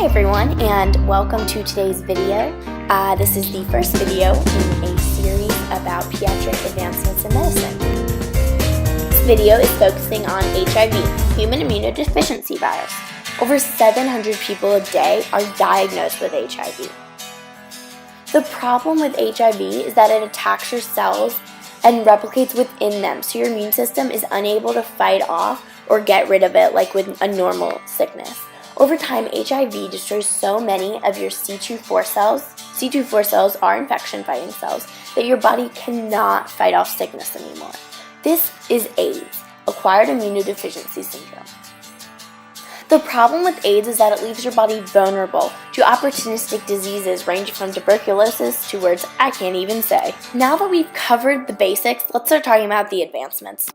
Hi everyone, and welcome to today's video. This is the first video in a series about pediatric advancements in medicine. This video is focusing on HIV, human immunodeficiency virus. Over 700 people a day are diagnosed with HIV. The problem with HIV is that it attacks your cells and replicates within them, so your immune system is unable to fight off or get rid of it like with a normal sickness. Over time, HIV destroys so many of your C2-4 cells. C2-4 cells are infection-fighting cells that your body cannot fight off sickness anymore. This is AIDS, acquired immunodeficiency syndrome. The problem with AIDS is that it leaves your body vulnerable to opportunistic diseases ranging from tuberculosis to words I can't even say. Now that we've covered the basics, let's start talking about the advancements.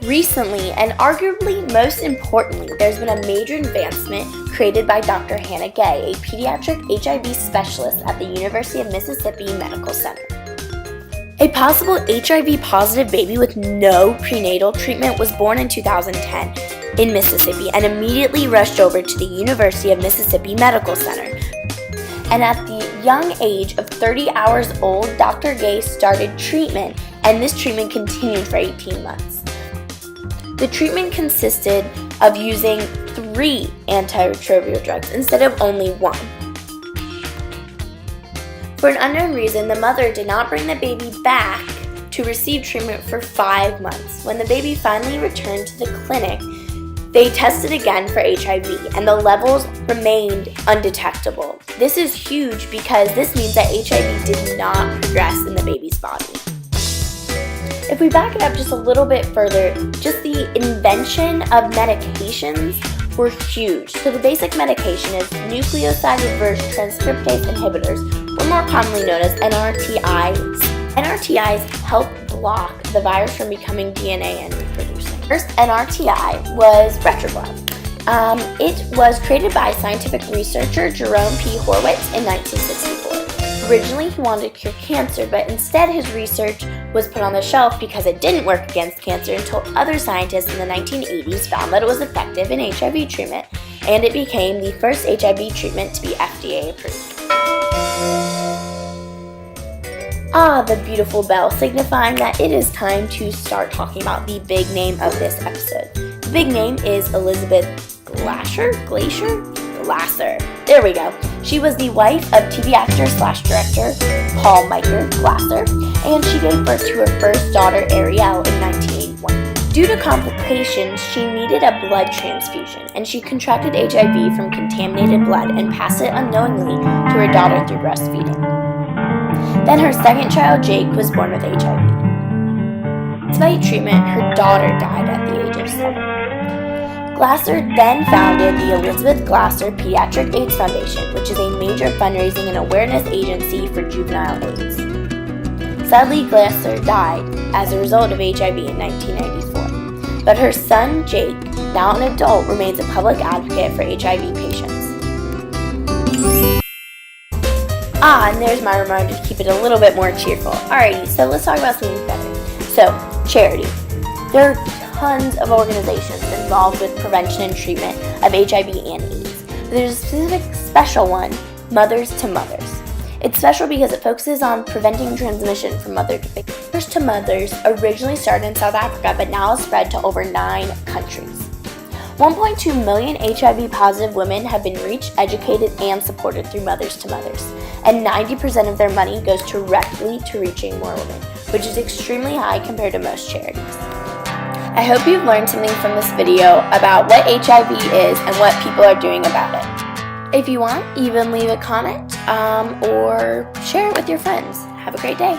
Recently, and arguably most importantly, there's been a major advancement created by Dr. Hannah Gay, a pediatric HIV specialist at the University of Mississippi Medical Center. A possible HIV-positive baby with no prenatal treatment was born in 2010 in Mississippi and immediately rushed over to the University of Mississippi Medical Center. And at the young age of 30 hours old, Dr. Gay started treatment, and this treatment continued for 18 months. The treatment consisted of using 3 antiretroviral drugs instead of only 1. For an unknown reason, the mother did not bring the baby back to receive treatment for 5 months. When the baby finally returned to the clinic, they tested again for HIV, and the levels remained undetectable. This is huge because this means that HIV did not progress in the baby's body. If we back it up just a little bit further, just the invention of medications were huge. So the basic medication is nucleoside reverse transcriptase inhibitors, or more commonly known as NRTIs. NRTIs help block the virus from becoming DNA and reproducing. First NRTI was Retroblood. It was created by scientific researcher Jerome P. Horwitz in 1964. Originally, he wanted to cure cancer, but instead his research was put on the shelf because it didn't work against cancer until other scientists in the 1980s found that it was effective in HIV treatment, and it became the first HIV treatment to be FDA approved. The beautiful bell, signifying that it is time to start talking about the big name of this episode. The big name is Elizabeth Glasser? There we go. She was the wife of TV actor/director Paul Michael Glasser, and she gave birth to her first daughter Ariel in 1981. Due to complications, she needed a blood transfusion, and she contracted HIV from contaminated blood and passed it unknowingly to her daughter through breastfeeding. Then her second child, Jake, was born with HIV. Despite treatment, her daughter died at the age of 7. Glasser then founded the Elizabeth Glasser Pediatric AIDS Foundation, which is a major fundraising and awareness agency for juvenile AIDS. Sadly, Glasser died as a result of HIV in 1994, but her son, Jake, now an adult, remains a public advocate for HIV patients. And there's my reminder to keep it a little bit more cheerful. Alrighty, so let's talk about something better. So, charity. There are tons of organizations involved with prevention and treatment of HIV and AIDS. But there's a specific special one, Mothers to Mothers. It's special because it focuses on preventing transmission from mother to baby. Mothers to Mothers originally started in South Africa, but now has spread to over 9 countries. 1.2 million HIV-positive women have been reached, educated, and supported through Mothers to Mothers, and 90% of their money goes directly to reaching more women, which is extremely high compared to most charities. I hope you've learned something from this video about what HIV is and what people are doing about it. If you want, even leave a comment or share it with your friends. Have a great day.